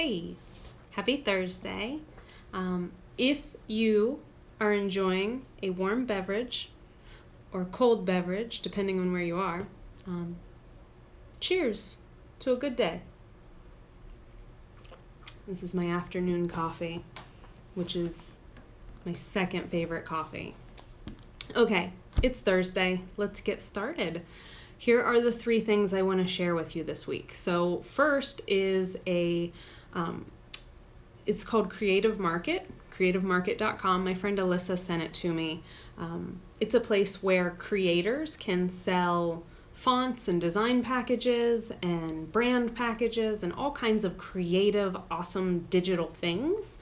Hey, happy Thursday. If you are enjoying a warm beverage or cold beverage, depending on where you are, cheers to a good day. This is my afternoon coffee, which is my second favorite coffee. Okay, it's Thursday. Let's get started. Here are the 3 things I want to share with you this week. So first is it's called Creative Market, creativemarket.com. My friend Alyssa sent it to me. It's a place where creators can sell fonts and design packages and brand packages and all kinds of creative, awesome digital things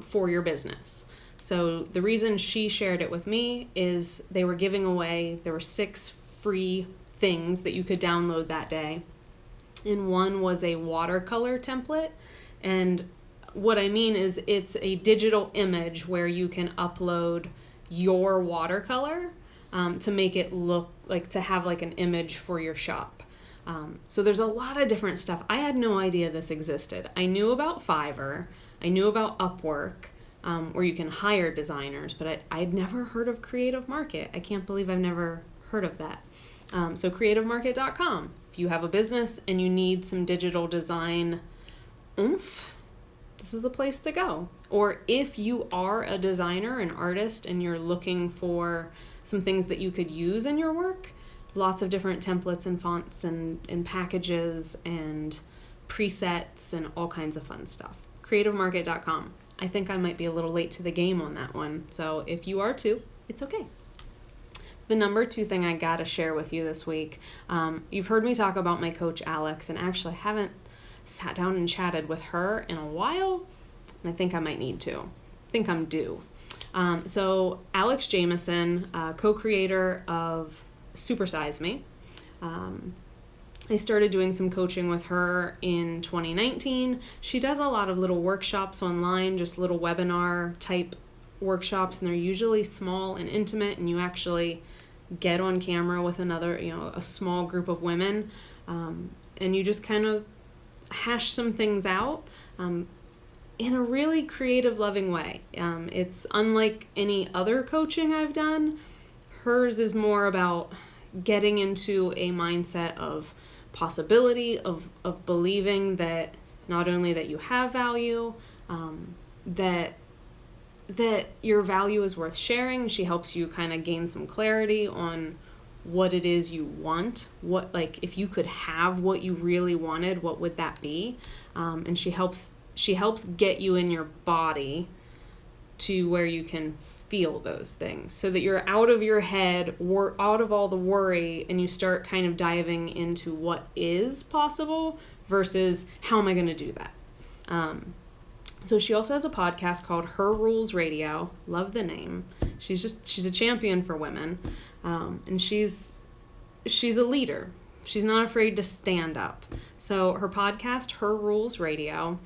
for your business. So the reason she shared it with me is they were giving away, there were 6 free things that you could download that day. And one was a watercolor template. And what I mean is it's a digital image where you can upload your watercolor to make it look like, to have like an image for your shop. So there's a lot of different stuff. I had no idea this existed. I knew about Fiverr. I knew about Upwork, where you can hire designers, but I'd never heard of Creative Market. I can't believe I've never heard of that. So creativemarket.com. If you have a business and you need some digital design oomph, this is the place to go. Or if you are a designer, an artist, and you're looking for some things that you could use in your work, lots of different templates and fonts and packages and presets and all kinds of fun stuff. creativemarket.com. I think I might be a little late to the game on that one. So if you are too, it's okay. The number 2 thing I gotta share with you this week, you've heard me talk about my coach Alex, and actually I haven't sat down and chatted with her in a while, and I think I might need to. I think I'm due. So Alex Jamison, co-creator of Supersize Me. I started doing some coaching with her in 2019. She does a lot of little workshops online, just little webinar type workshops, and they're usually small and intimate, and you actually get on camera with another, a small group of women, and you just kind of hash some things out in a really creative, loving way. It's unlike any other coaching I've done. Hers is more about getting into a mindset of possibility, of believing that not only that you have value, that your value is worth sharing. She helps you kind of gain some clarity on what it is you want. What, like, if you could have what you really wanted, what would that be? And she helps get you in your body to where you can feel those things, so that you're out of your head, or out of all the worry, and you start kind of diving into what is possible versus how am I going to do that. So she also has a podcast called Her Rules Radio. Love the name. She's a champion for women. And she's a leader. She's not afraid to stand up. So her podcast, Her Rules Radio,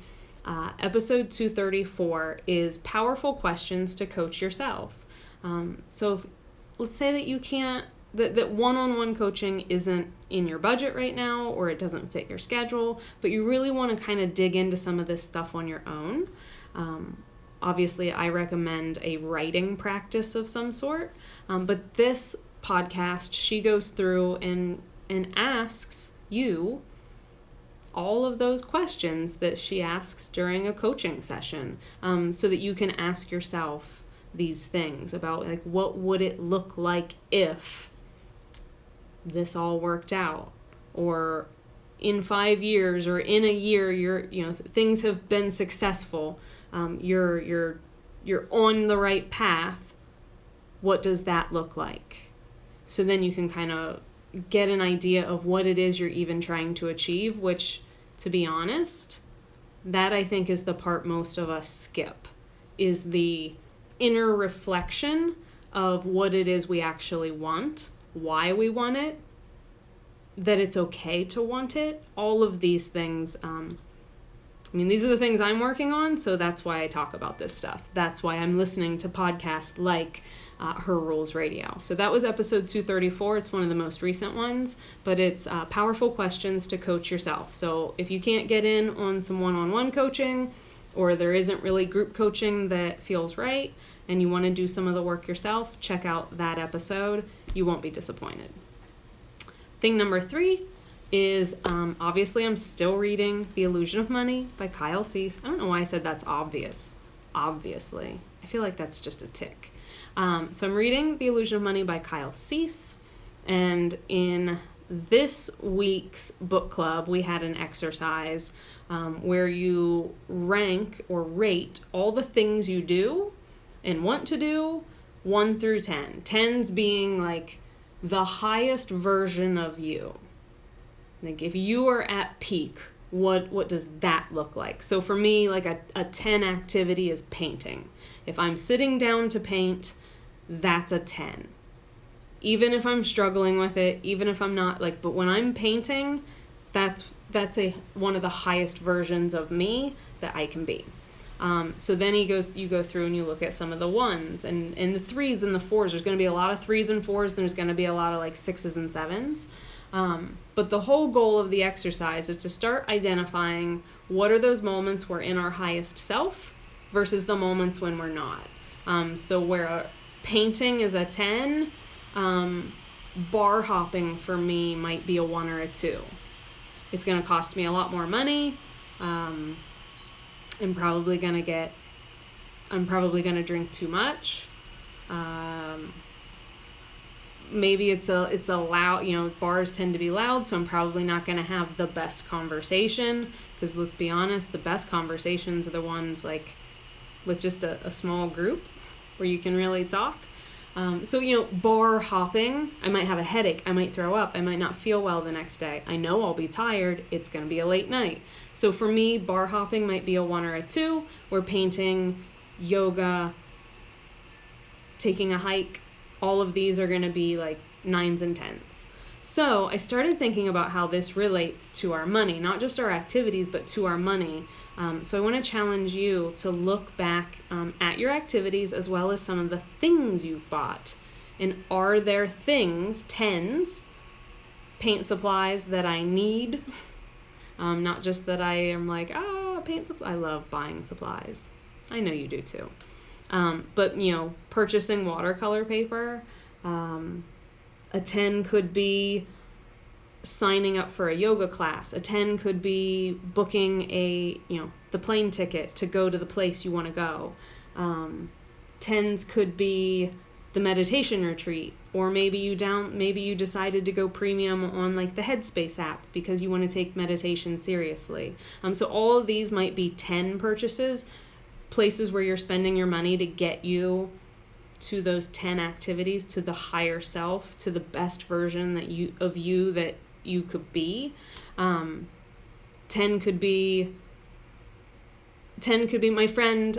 episode 234 is Powerful Questions to Coach Yourself. So let's say that you can't, that one-on-one coaching isn't in your budget right now, or it doesn't fit your schedule, but you really want to kind of dig into some of this stuff on your own. Obviously, I recommend a writing practice of some sort, but this podcast, she goes through and asks you all of those questions that she asks during a coaching session, so that you can ask yourself these things about, like, what would it look like if this all worked out, or in 5 years or in a year things have been successful, you're on the right path. What does that look like? So then you can kind of get an idea of what it is you're even trying to achieve, which, to be honest, that I think is the part most of us skip, is the inner reflection of what it is we actually want, why we want it, that it's okay to want it. All of these things I mean, these are the things I'm working on, so that's why I talk about this stuff. That's why I'm listening to podcasts like Her Rules Radio. So that was episode 234. It's one of the most recent ones, but it's powerful questions to coach yourself. So if you can't get in on some one-on-one coaching, or there isn't really group coaching that feels right, and you want to do some of the work yourself, check out that episode. You won't be disappointed. Thing number 3 is obviously I'm still reading The Illusion of Money by Kyle Cease. I don't know why I said that's obvious. Obviously. I feel like that's just a tick. So I'm reading The Illusion of Money by Kyle Cease. And in this week's book club, we had an exercise where you rank or rate all the things you do and want to do 1 through 10. 10s being like the highest version of you. Like if you are at peak, what does that look like? So for me, like a 10 activity is painting. If I'm sitting down to paint, that's a 10. Even if I'm struggling with it, even if I'm not like, but when I'm painting, that's one of the highest versions of me that I can be. So then you go through and you look at some of the 1s and the 3s and the 4s. There's going to be a lot of 3s and 4s. There's going to be a lot of like 6s and 7s. But the whole goal of the exercise is to start identifying what are those moments we're in our highest self versus the moments when we're not. So where painting is a 10, bar hopping for me might be a 1 or a 2. It's going to cost me a lot more money. I'm probably going to drink too much. Maybe it's a loud, bars tend to be loud, so I'm probably not going to have the best conversation, because let's be honest, the best conversations are the ones like with just a small group where you can really talk. So bar hopping, I might have a headache, I might throw up, I might not feel well the next day. I know I'll be tired, it's going to be a late night. So for me, bar hopping might be a 1 or a 2, or painting, yoga, taking a hike. All of these are going to be like 9s and 10s. So I started thinking about how this relates to our money, not just our activities, but to our money. So I want to challenge you to look back at your activities as well as some of the things you've bought. And are there things, 10s, paint supplies that I need? Not just that I am like, paint supply. I love buying supplies. I know you do too. But purchasing watercolor paper, a 10 could be signing up for a yoga class. A 10 could be booking the plane ticket to go to the place you want to go. 10s could be the meditation retreat, or maybe you decided to go premium on like the Headspace app because you want to take meditation seriously. So all of these might be 10 purchases, places where you're spending your money to get you to those 10 activities, to the higher self, to the best version that you could be. 10 could be my friend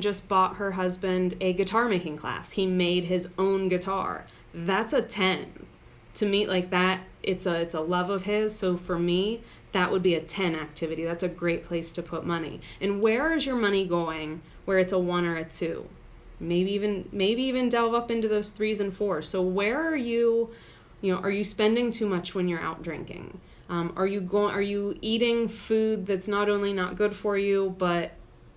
just bought her husband a guitar making class. He made his own guitar. That's a 10. To me, like that, it's a love of his. So for me, that would be a 10 activity. That's a great place to put money. And where is your money going where it's a 1 or a 2? Maybe even delve up into those 3s and 4s. So where are you spending too much when you're out drinking? Are you eating food that's not only not good for you, but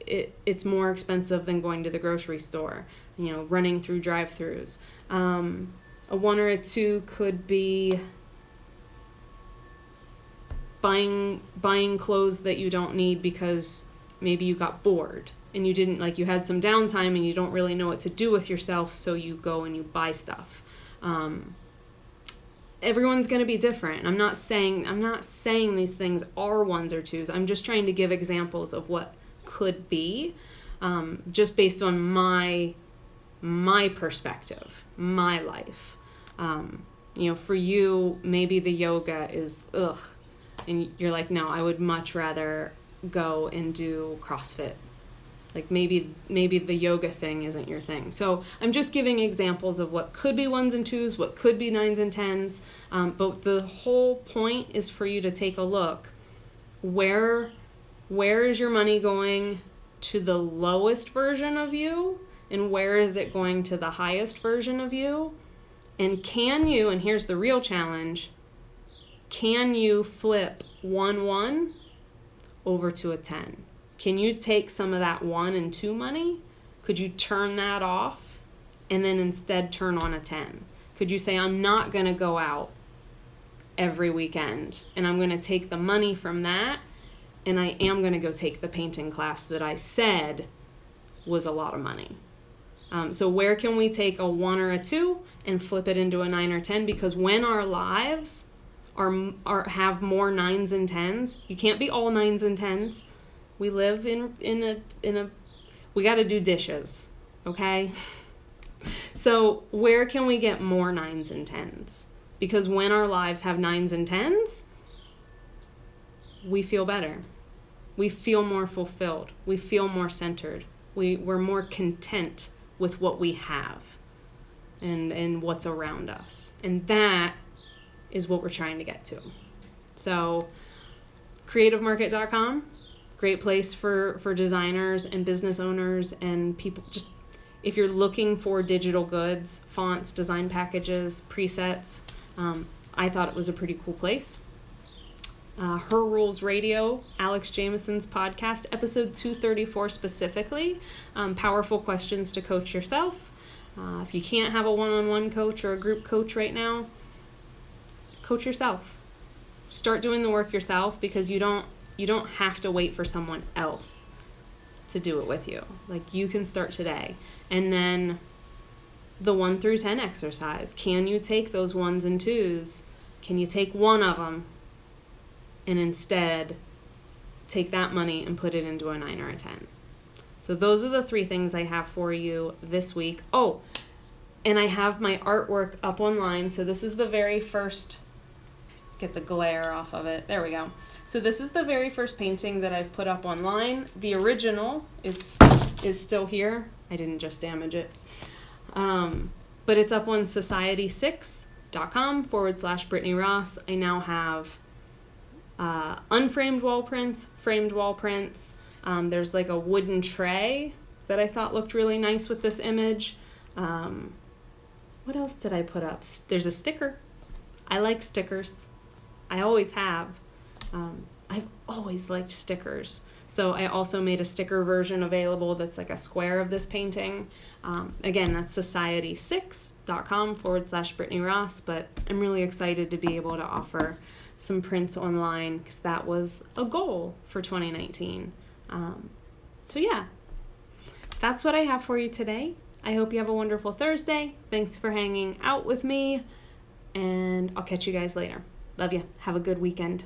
it's more expensive than going to the grocery store, running through drive-thrus. A 1 or a 2 could be buying clothes that you don't need because maybe you got bored and you had some downtime and you don't really know what to do with yourself, so you go and you buy stuff. Everyone's going to be different. I'm not saying these things are 1s or 2s. I'm just trying to give examples of what could be, just based on my perspective, my life. For you, maybe the yoga is ugh, and you're like, no, I would much rather go and do CrossFit. Like maybe the yoga thing isn't your thing. So I'm just giving examples of what could be 1s and 2s, what could be 9s and 10s. But the whole point is for you to take a look. Where Where is your money going to the lowest version of you? And where is it going to the highest version of you? And can you, and here's the real challenge, can you flip 1 over to a 10? Can you take some of that 1 and 2 money? Could you turn that off and then instead turn on a 10? Could you say, I'm not going to go out every weekend and I'm going to take the money from that and I am going to go take the painting class that I said was a lot of money? So where can we take a 1 or a 2 and flip it into a 9 or 10? Because when our lives have more 9s and 10s, you can't be all 9s and 10s. We live in a we got to do dishes, okay? So where can we get more 9s and 10s? Because when our lives have 9s and 10s, we feel better. We feel more fulfilled. We feel more centered. We're more content with what we have and what's around us. And that is what we're trying to get to. So creativemarket.com, great place for designers and business owners and people. Just if you're looking for digital goods, fonts, design packages, presets, I thought it was a pretty cool place. Her Rules Radio, Alex Jameson's podcast, episode 234 specifically, powerful questions to coach yourself. If you can't have a one-on-one coach or a group coach right now, coach yourself. Start doing the work yourself, because you don't have to wait for someone else to do it with you. Like, you can start today. And then the 1 through 10 exercise. Can you take those 1s and 2s? Can you take one of them and instead take that money and put it into a 9 or a 10? So those are the 3 things I have for you this week. Oh, and I have my artwork up online. So this is the very first, get the glare off of it. There we go. So this is the very first painting that I've put up online. The original is still here. I didn't just damage it. But it's up on society6.com/Britni Ross. I now have unframed wall prints, framed wall prints. There's like a wooden tray that I thought looked really nice with this image. What else did I put up? There's a sticker. I like stickers. I always have. I've always liked stickers. So I also made a sticker version available that's like a square of this painting. Again, that's society6.com/Britni Ross, but I'm really excited to be able to offer some prints online because that was a goal for 2019. So yeah, that's what I have for you today. I hope you have a wonderful Thursday. Thanks for hanging out with me, and I'll catch you guys later. Love you. Have a good weekend.